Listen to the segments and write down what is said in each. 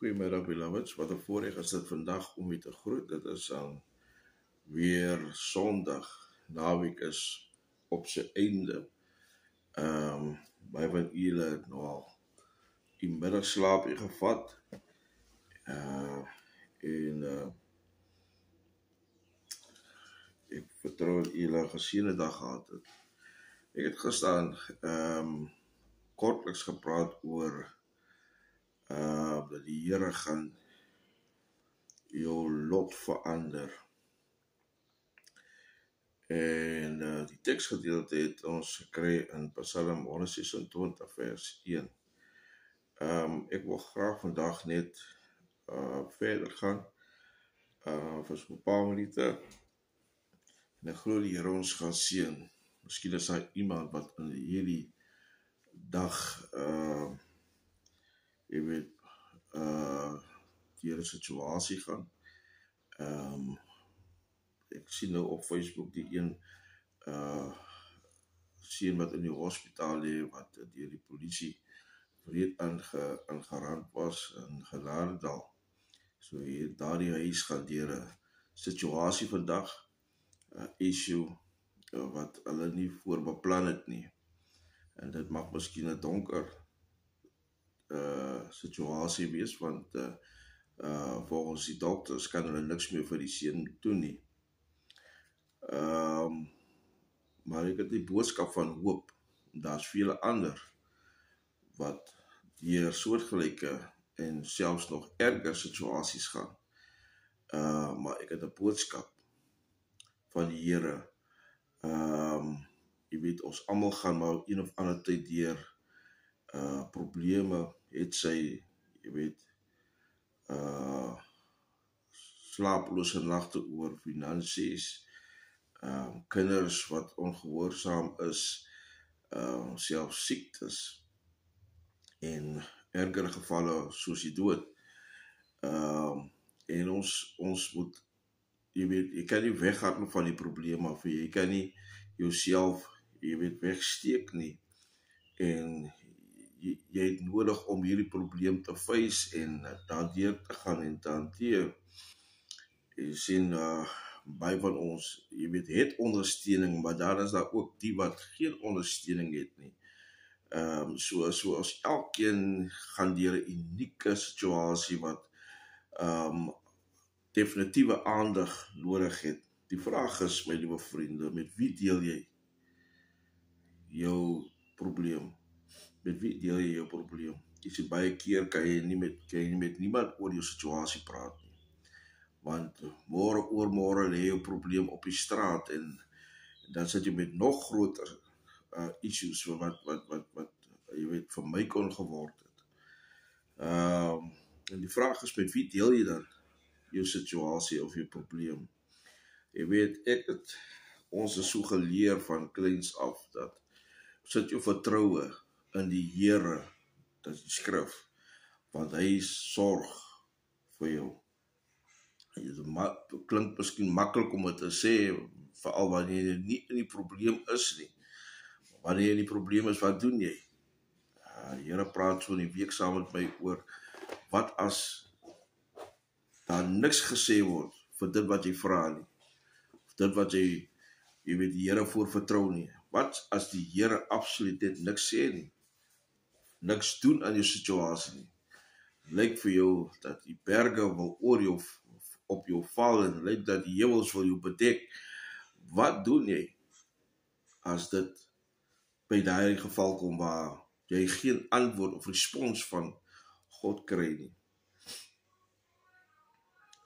Goedemiddag, beloveds. Wat een voorrecht is het vandaag om u te groeten. Dit is dan weer zondag. Naweek is op zijn einde. Bij van jullie het nou al in middagslaap gevat. Ik vertrouw dat jullie een geziene dag gehad het. Ik heb gestaan kortliks gepraat over dat die Here gaan jou lot verander. En die tekstgedeelte het ons gekry in Psalm 126 vers 1. Ek wil graag vandag net verder gaan vir so 'n paar minute. En ek glo die Here ons gaan seën. Miskien is daar iemand wat in hierdie dag deur 'n situasie gaan. Ek sien nou op Facebook die een seun wat in die hospitaal lê wat deur die polisie wreed aangerand was in Genadendal. So hier daardie huis gaan deur 'n situasie vandag, 'n issue wat hulle nie voorbeplan het nie. En dit mag miskien 'n donker situasie wees, want volgens die dokters kan hulle niks meer vir die seun doen nie. Maar ek het die boodskap van hoop. Daar's vele ander wat deur soortgelyke en selfs nog erger situasies gaan. Maar ek het 'n boodskap van die Here. Jy weet, ons almal gaan maar een of ander tyd deur probleme, het sy, jy weet, slaaplose nagte oor finansies, kinders wat ongehoorsaam is, selfs siektes en erger gevalle soos die dood. En ons moet, jy weet, jy kan nie weghardloop van die probleem af, jy kan nie jouself, jy weet, wegsteek nie. En jy het nodig om hierdie probleem te face en daardeur te gaan en te hanteer. Jy sien, baie van ons, jy weet, het ondersteuning, maar daar is daar ook die wat geen ondersteuning het nie. So as elkeen gaan deur 'n unieke situasie wat definitiewe aandag nodig het. Die vraag is, my liewe vriende, met wie deel jy jou probleem? Met wie deel jy jou probleem? Jy sê baie keer kan jy nie met niemand oor jou situasie praat nie. Want môre oormôre lê jou probleem op die straat en dan sit jy met nog groter issues wat jy weet vir my kon geword het. En die vraag is, met wie deel jy dan jou situasie of jou probleem? Jy weet, ons is so geleer van kleins af dat sit jou vertroue in die Here, dit is die skrif, want hy sorg vir jou. Het klink miskien maklik om dit te sê, veral wanneer jy nie in die probleem is nie. Wanneer jy in die probleem is, wat doen jy? Die Here praat so in die week saam met my oor, wat as daar niks gesê word vir dit wat jy vra nie, of dit wat jy weet die Here voor vertrou nie. Wat as die Here absoluut dit niks sê nie, niks doen aan jou situasie nie? Lyk vir jou dat die berge wil op jou val en lyk dat die hemels wil jou bedek. Wat doen jy as dit by daai geval kom waar jy geen antwoord of respons van God kry nie?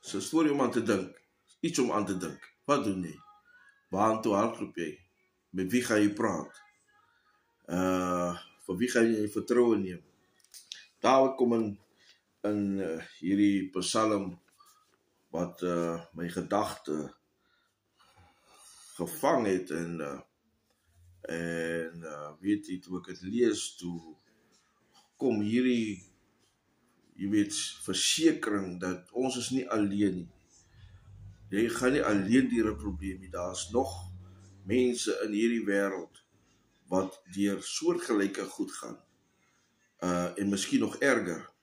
So 'n storie om aan te dink, iets om aan te dink. Wat doen jy? Waartoe hardloop jy? Met wie gaan jy praat? Vir wie gaan jy vertroue neem? Dawid kom in hierdie Psalm wat my gedagte gevang het en weet jy, toe ek het lees, toe kom hierdie, jy weet, versekering dat ons is nie alleen nie. Jy gaan nie alleen deur 'n probleem nie. Daar's nog mense in hierdie wêreld wat deur soortgelyke goed gaan. En miskien nog erger.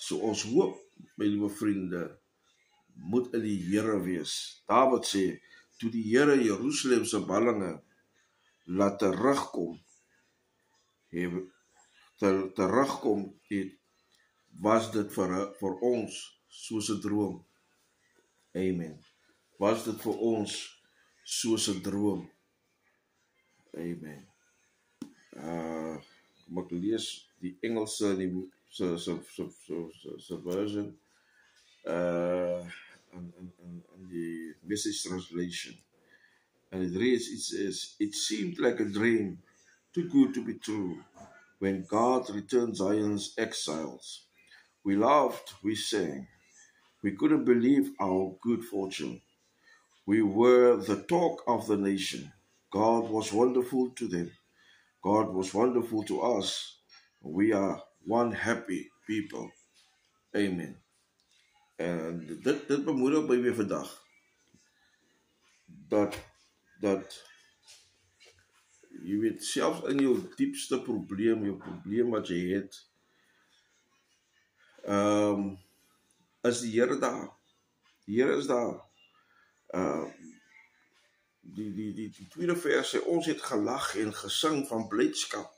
So ons hoop, my liewe vriende, moet in die Here wees. Dawid sê, toe die Here Jerusalem se ballinge laat terugkom, was dit vir ons soos 'n droom. Amen. Was dit vir ons soos 'n droom. Amen. Kom ek lees die Engelse se version in die Message translation. And it reads, it says, "It seemed like a dream, too good to be true, when God returned Zion's exiles. We laughed, we sang. We couldn't believe our good fortune. We were the talk of the nation. God was wonderful to them. God was wonderful to us. We are one happy people." Amen. En dit bemoedig my weer vandag. Dat jy weet, selfs in jou diepste probleem, jou probleem wat jy het, is die Here daar. Die Here is daar. Die tweede vers sê, ons het gelag en gesing van blydskap,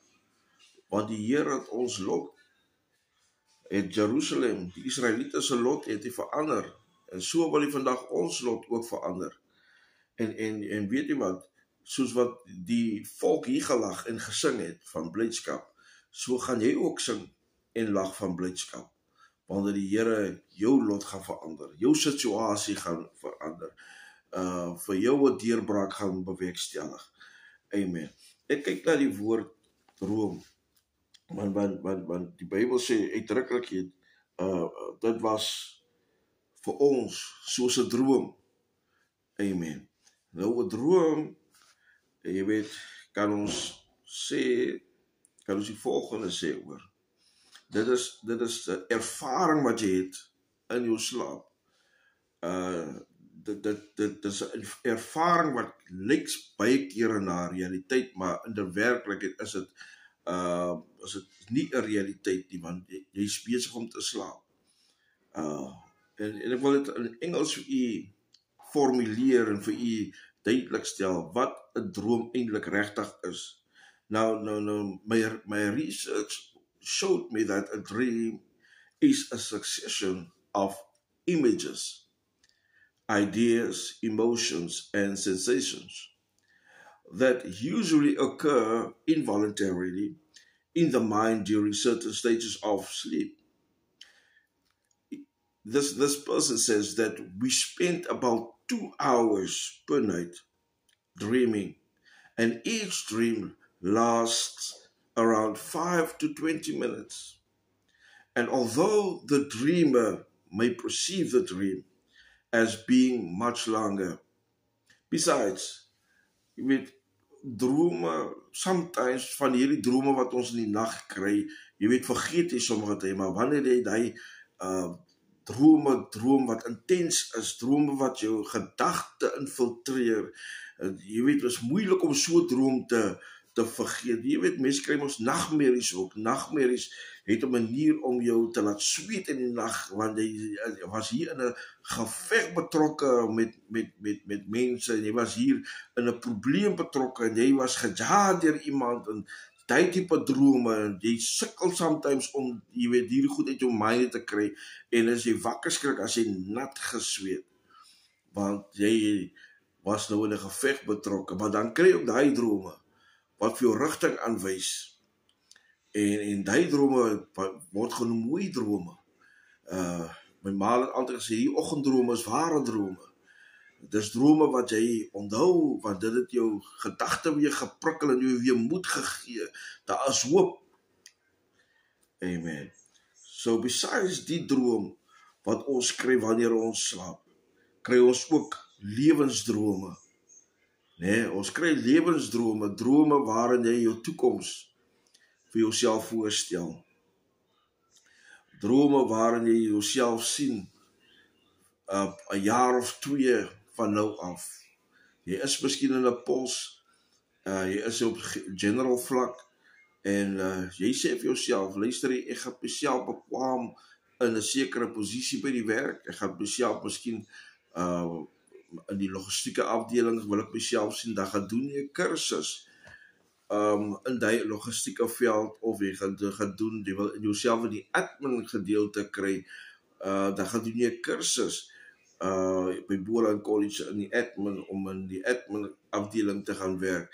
want die Here het ons lot, het Jerusalem, die Israeliete se lot het hy verander, en so wil hy vandag ons lot ook verander. En weet jy wat, soos wat die volk hier gelag en gesing het van blydskap, so gaan jy ook sing en lag van blydskap, wanneer die Here jou lot gaan verander, jou situasie gaan verander, vir jou 'n deurbraak gaan bewerkstellig. Amen. Ek kyk na die woord droom, want die Bybel sê uitdruklik, dit was vir ons soos 'n droom. Amen. Nou 'n droom, jy weet, kan ons die volgende sê oor. Dit is 'n ervaring wat jy het in jou slaap. Dit is 'n ervaring wat lyk baie kere na realiteit, maar in die werklikheid is dit nie 'n realiteit nie, want jy is besig om te slaap. En ek wil dit in Engels vir u formuleer en vir u duidelik stel wat 'n droom eintlik regtig is. Now, my research showed me that a dream is a succession of images, ideas, emotions, and sensations that usually occur involuntarily in the mind during certain stages of sleep. This person says that we spend about 2 hours per night dreaming, and each dream lasts around 5 to 20 minutes. And although the dreamer may perceive the dream as being much longer, besides, jy weet, drome, sometimes van hierdie drome wat ons in die nag kry, jy weet, vergeet jy sommige tye, maar wanneer jy die droom wat intens is, drome wat jou gedagte infiltreer, jy weet, het is moeilik om so droom te vergeet. Jy weet, mense kry ons nagmerries ook. Nagmerries het 'n manier om jou te laat sweet in die nag, want jy was hier in 'n geveg betrokke met mense, en jy was hier in 'n probleem betrokke, en jy was gejaag deur iemand, en die tipe drome, en jy sukkel sometimes om, jy weet, hierdie goed uit jou mind te kry, en as jy wakker skrik, as jy nat gesweet, want jy was nou in 'n geveg betrokke, maar dan kry jy ook die drome, wat vir jou rigting aanwys, en die drome word genoem mooi drome. My ma het altyd gesê, die oggenddrome is ware drome. Dis drome wat jy onthou, want dit het jou gedagte weer geprikkel en jou weer moed gegee. Daar is hoop. Amen. So besides die droom wat ons kry wanneer ons slaap, kry ons ook lewensdrome. Nee, ons kry lewensdrome, drome waarin jy jou toekoms vir jouself voorstel. Drome waarin jy jouself sien 'n jaar of 2 van nou af. Jy is miskien in 'n pos, jy is op general vlak, en jy sê vir jouself, luister, ek gaan myself bekwam in 'n sekere posisie by die werk. Ek gaan myself miskien in die logistieke afdeling wil ek myself sien, dan gaan doen jy 'n kursus in die logistieke veld, of jy gaan doen, jy wil jouself in die admin gedeelte kry, dan gaan doen jy 'n kursus by Boland College in die admin, om in die admin afdeling te gaan werk,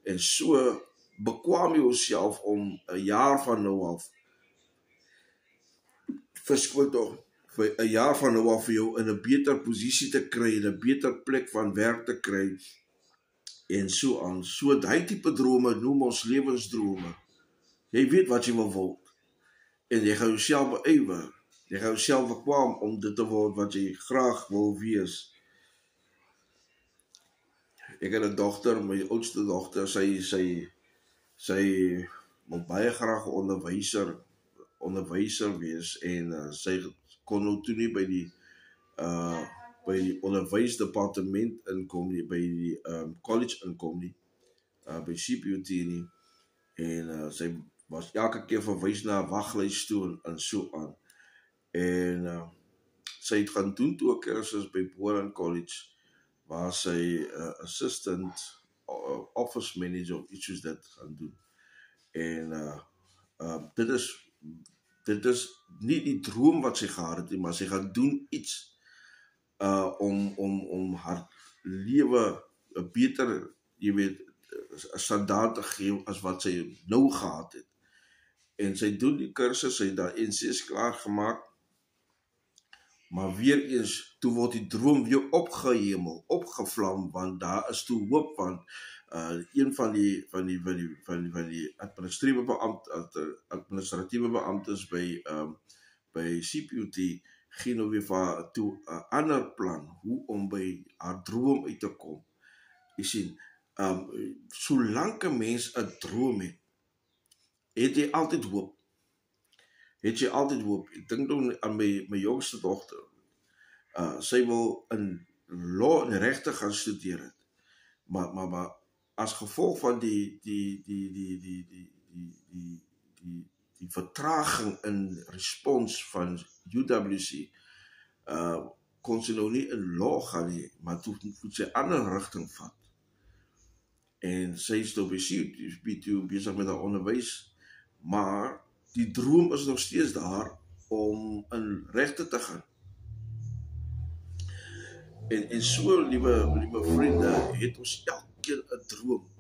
en so bekwam jy jouself om 'n jaar van nou af, verskoon tog, vir 'n jaar van nou af vir jou in 'n beter posisie te kry, in 'n beter plek van werk te kry, en so aan. So daai tipe drome noem ons lewensdrome. Jy weet wat jy wil word, en jy gaan jouself beywer. Jy gaan jouself bekwam om dit te word wat jy graag wil wees. Ek het 'n dogter, my oudste dogter, sy wil baie graag 'n onderwyser wees, en sy kon nou toe nie by die onderwysdepartement inkom nie, by die college inkom nie, by CPUT nie, en sy was elke keer verwys na 'n waglys toe en so aan. En sy het gaan doen toe 'n kursus by Boland College, waar sy assistant office manager of iets soos dit gaan doen. En dit is nie die droom wat sy gehad het nie, maar sy gaan doen iets om haar lewe 'n beter, jy weet, standaard te gee as wat sy nou gehad het. En sy doen die kursus, sy het daar NC's klaar gemaak, maar weer eens, toe word die droom weer opgehemel, opgevlam, want daar is toe hoop, want een van die administratiewe beamptes by CPUT gee nou weer vir toe 'n ander plan, hoe om by haar droom uit te kom. Jy sien, solank 'n mens 'n droom het jy altyd hoop. Ek dink nou aan my jongste dogter. Sy wil in law en regte gaan studeer het. Maar as gevolg van die vertraging in respons van UWC, kon sy nou nie in law gaan nie, maar toe moet sy 'n ander rigting vat. En sy is nou besig met haar onderwys, maar die droom is nog steeds daar om in regte te gaan. En so, liewe vriende, het ons elkeen 'n droom.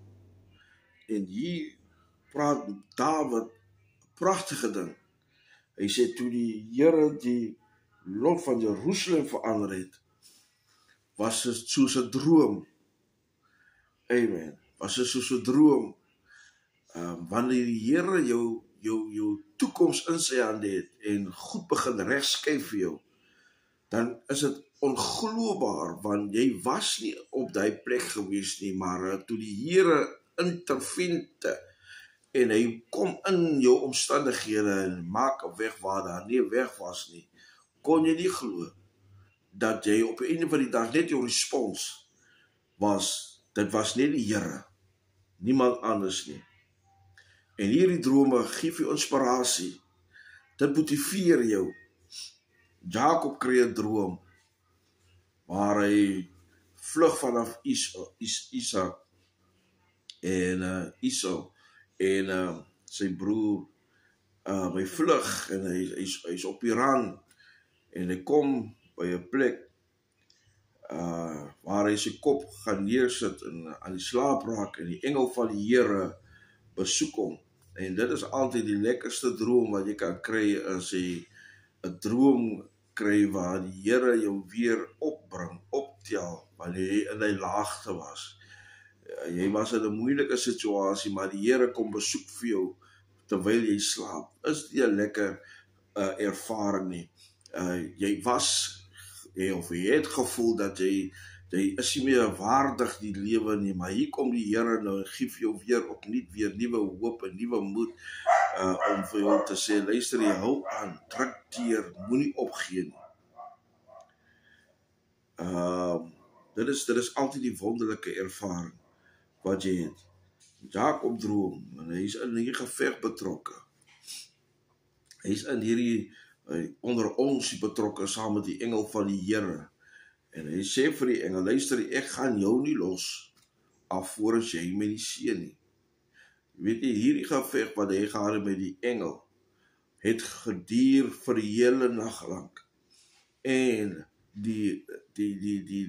En hier praat Dawid 'n pragtige ding. Hy sê, toe die Here die lot van Jerusalem verander het, was dit soos 'n droom. Amen. Was dit soos 'n droom. Wanneer die Here jou toekoms in sy hande het en goed begin regskuif vir jou, dan is dit ongeloofbaar, want jy was nie op daai plek gewees nie, maar toe die Here intervente en hy kom in jou omstandighede en maak 'n weg waar daar nie 'n weg was nie, kon jy nie glo dat jy op 'n einde van die dag net jou respons was. Dit was net die Here, niemand anders nie. En hierdie drome gee vir inspirasie. Dit motiveer jou. Jakob kry 'n droom waar hy vlug vanaf Isak en Esau en sy broer hy vlug en hy's op die rand en hy kom by 'n plek waar hy sy kop gaan neersit en aan die slaap raak en die engel van die Here besoek hom. En dit is altyd die lekkerste droom wat jy kan kry, as jy 'n droom kry waar die Here jou weer opbring, optel, wanneer jy in die laagte was. Jy was in 'n moeilike situasie, maar die Here kom besoek vir jou terwyl jy slaap. Is nie 'n lekker ervaring nie. Jy het gevoel dat jy is nie meer waardig die lewe nie, maar hier kom die Here nou en gee vir jou weer opnuut weer nuwe hoop en nuwe moed om vir jou te sê, luister, jy hou aan, druk deur, moenie opgee nie. Dit is altyd die wonderlike ervaring wat jy het. Jakob droom, en hy is in hierdie geveg betrokke. Hy is in hierdie onder ons die betrokke saam met die engel van die Here. En hy sê vir die engel, luister, ek gaan jou nie los, alvorens jy my nie seën nie. Weet jy, hierdie geveg wat hy gehad het met die engel, het geduur vir die hele nag lank. En die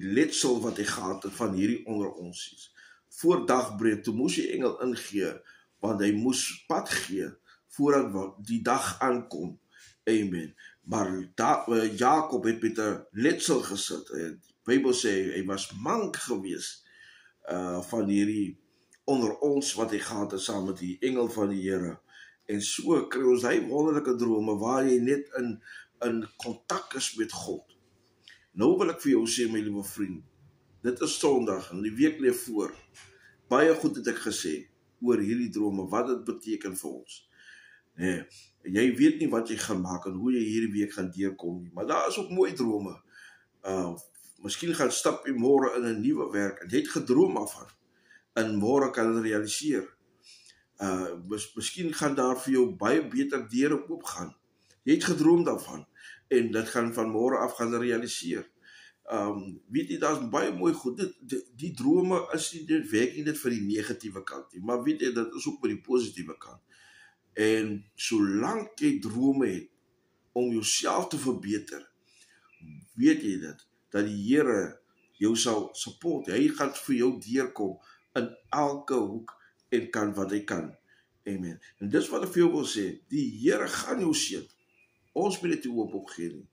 letsel wat hy gehad het van hierdie onder ons is. Voor dagbreek, toe moes die engel ingee, want hy moes pad gee, voordat die dag aankom. Amen. Maar Jakob het met 'n letsel gesit. Die Bybel sê, hy was mank gewees, van hierdie onder ons wat hy gehad het saam met die engel van die Here. En so kry ons hy wonderlike drome waar jy net in kontak is met God. Nou wil ek vir jou sê, my liewe vriend, dit is Sondag en die week lê voor. Baie goed het ek gesê oor hierdie drome, wat dit beteken vir ons. Nee, jy weet nie wat jy gaan maak en hoe jy hierdie week gaan deurkom nie, maar daar is ook mooi drome. Miskien gaan stap jy môre in 'n nuwe werk en jy het gedroom daarvan. En môre kan dit realiseer. Miskien gaan daar vir jou baie beter deure oopgaan. Jy het gedroom daarvan en dit gaan van môre af gaan realiseer. Weet jy, daar is baie mooi goed. Die drome is nie werk nie dit vir die negatiewe kant nie, maar weet jy, dit is ook vir die positiewe kant. En solank jy drome het om jouself te verbeter, weet jy dit, dat die Here jou sal support. Hy gaan vir jou deurkom in elke hoek en kan wat hy kan. Amen. En dis wat ek vir jou wil sê, die Here gaan jou seën. Ons moet dit hoop opgee nie.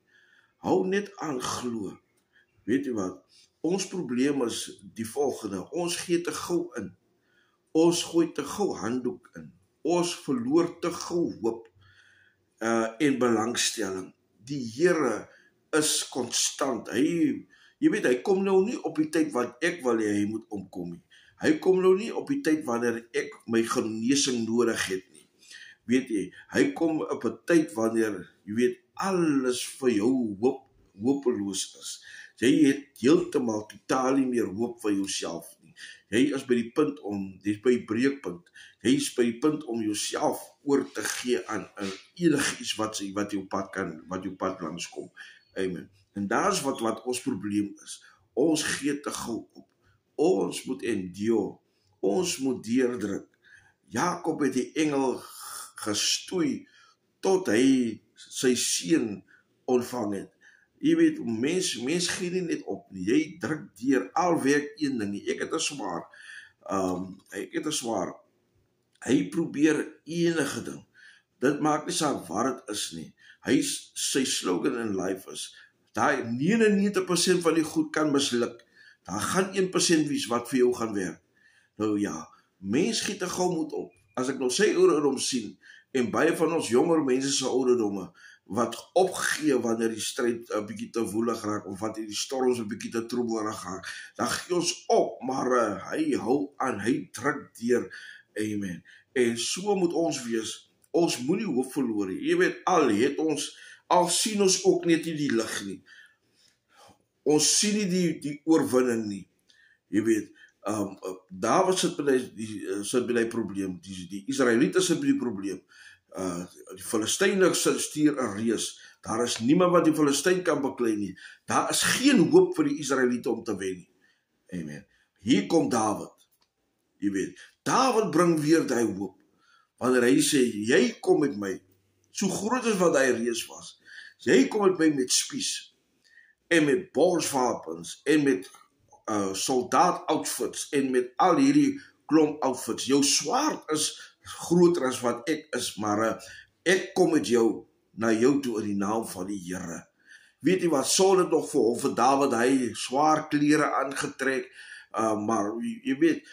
Hou net aan glo. Weet jy wat? Ons probleem is die volgende. Ons gee te gou in. Ons gooi te gou handdoek in. Ons verloor te gou hoop en belangstelling. Die Here is konstant. Jy weet, hy kom nou nie op die tyd wat ek wil hê hy moet omkom nie. Hy kom nou nie op die tyd wanneer ek my genesing nodig het nie. Weet jy, hy kom op 'n tyd wanneer, jy weet, alles vir jou hopeloos is. Jy het heeltemal totaal nie meer hoop vir jouself nie. Jy is by die punt dis by die breekpunt. Jy is by die punt om jouself oor te gee aan enigiets wat jou pad langskom. Amen. En daar is wat ons probleem is. Ons gee te gou op. Ons moet endure. Ons moet deurdruk. Jakob het die engel gestoei tot hy sy seun ontvang het. Jy weet, mens gee nie net op nie. Jy druk deur, al werk een ding nie. Ek het 'n swaar. Hy probeer enige ding. Dit maak nie saak wat dit is nie. Sy slogan in life is, daai 99% van die goed kan misluk. Daar gaan 1% wees wat vir jou gaan werk. Nou ja, mens giet te gou moet op. As ek nou sy ouderdom sien, en baie van ons jonger mense se ouderdomme, wat opgee wanneer die stryd 'n bietjie te woelig raak, of wanneer die storms 'n bietjie te troebelig raak, dan gee ons op, maar hy hou aan, hy druk deur. Amen. En so moet ons wees. Ons moenie hoop verloor nie. Jy weet, al sien ons ook net nie die lig nie. Ons sien nie die oorwinning nie. Jy weet, Dawid sit by die probleem. Die Israeliete sit by die probleem. Die Filistyne stuur 'n reus. Daar is niemand wat die Filistyn kan beklei nie. Daar is geen hoop vir die Israeliete om te wen nie. Amen. Hier kom Dawid. Jy weet, Dawid bring weer daai hoop. Wanneer hy sê, jy kom met my, so groot as wat daai reus was. Jy kom met my met spies en met borswapens en met soldaat outfits en met al hierdie klomp outfits. Jou swaard is groter as wat ek is, maar ek kom met jou na jou toe in die naam van die Here. Weet jy wat, Saul het nog vir Dawid hy swaar klere aangetrek, maar jy weet,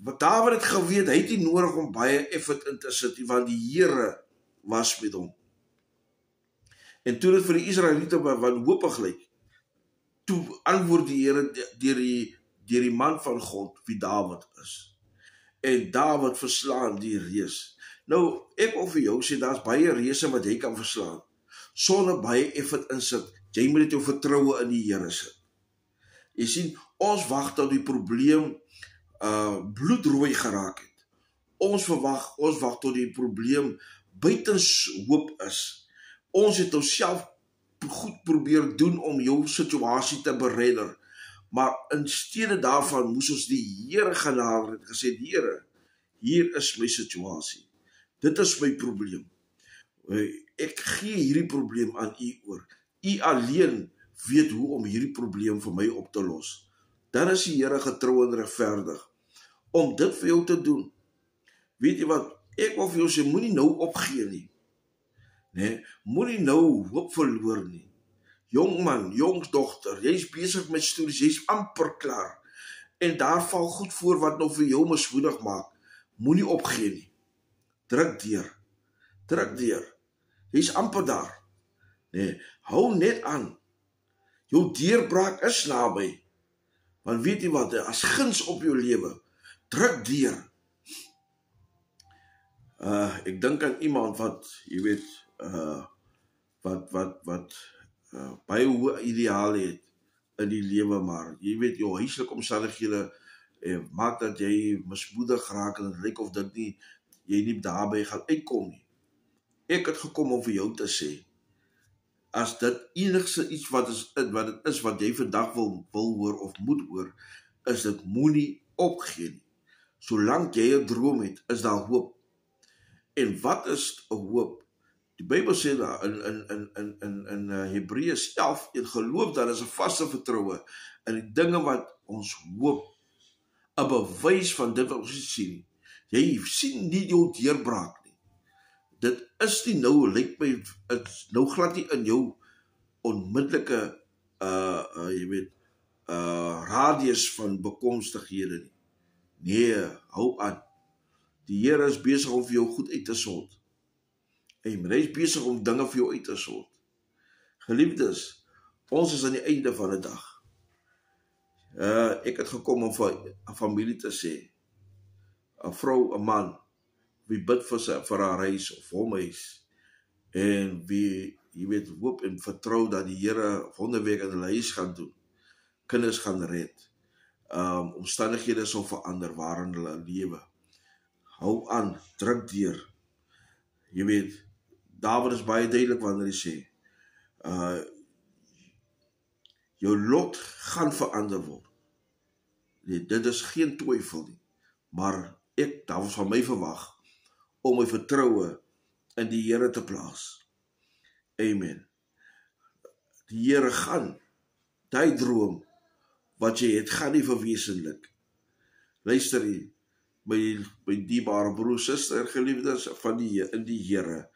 wat Dawid het geweet, hy het nie nodig om baie effort in te sit, want die Here was met hom. En toe dit vir die Israeliete wanhoopig lyk, toe antwoord die Here deur die man van God, wie Dawid is. En Dawid verslaan die reus. Nou, ek wil vir jou sê, daar's baie reuse wat jy kan verslaan, sonder baie effort insit. Jy moet dit jou vertroue in die Here sit. Jy sien, ons wag tot die probleem bloedrooi geraak het. Ons wag tot die probleem buitens hoop is. Ons het onsself goed probeer doen om jou situasie te beredder. Maar in steede daarvan moes ons die Here gaan haal en gesê, Here, hier is my situasie. Dit is my probleem. Ek gee hierdie probleem aan U oor. U alleen weet hoe om hierdie probleem vir my op te los. Dan is die Here getrou en regverdig om dit vir jou te doen. Weet jy wat, ek wil vir jou sê, moenie nou opgee nie. Nee, moenie nou hoop verloor nie. Jong man, jong dogter, jy is besig met studies, jy is amper klaar. En daar val goed voor wat nou vir jou mismoedig maak. Moenie opgee nie. Druk deur. Jy is amper daar. Nee, hou net aan. Jou deurbraak is naby. Want weet jy wat, as guns op jou lewe, druk deur. Ek dink aan iemand wat, jy weet, wat baie hoë ideale het in die lewe, maar jy weet, jou huislike omstandighede maak dat jy mismoedig raak en het lyk of dit nie, jy nie daarby gaan uitkom nie. Ek het gekom om vir jou te sê, as dit enigste iets wat het is wat jy vandag wil hoor of moet hoor, is dit moenie opgee nie. Solank jy 'n droom het, is daar hoop. En wat is 'n hoop? Die Bybel sê daar in Hebreërs 11, en geloof dan is 'n vaste vertroue in die dinge wat ons hoop, 'n bewys van dit wat ons sien. Jy sien nie jou deurbraak nie. Dit is nie nou, lyk my, nou glad nie in jou onmiddellike radius van bekomstighede nie. Nee, hou aan. Die Here is besig om vir jou goed uit te sort. Hy is besig om dinge vir jou uit te sort. Geliefdes, ons is aan die einde van die dag. Ek het gekom om vir 'n familie te sê, 'n vrou, 'n man, wie bid vir haar huis of hom huis, en wie, jy weet, hoop en vertrou dat die Here wonderwerk in hulle huis gaan doen, kinders gaan red, omstandighede sal verander waarin hulle lewe. Hou aan, druk deur. Jy weet, Dawid is baie duidelik wanneer hy sê, jou lot gaan verander word. Nee, dit is geen twyfel nie, maar daar was van my verwag, om my vertroue in die Here te plaas. Amen. Die Here gaan, die droom, wat jy het, gaan nie verwesenlik. Luister hier, my dierbare broer, suster, geliefdes in die Here,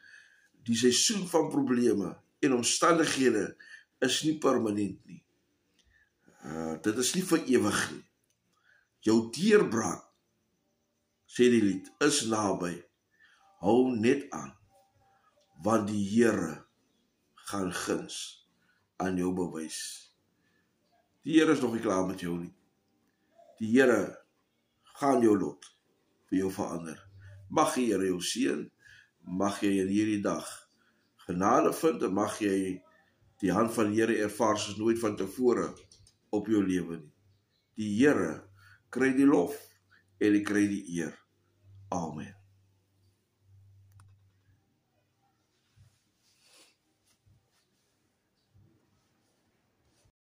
die seisoen van probleme en omstandighede is nie permanent nie. Dit is nie vir ewig nie. Jou deurbraak, sê die lied, is naby. Hou net aan, want die Here gaan guns aan jou bewys. Die Here is nog nie klaar met jou nie. Die Here gaan jou lot vir jou verander. Mag die Here jou seën, mag jy in hierdie dag genade vind, en mag jy die hand van die Here ervaar soos nooit van tevore op jou lewe nie. Die Here kry die lof en hy kry die eer. Amen.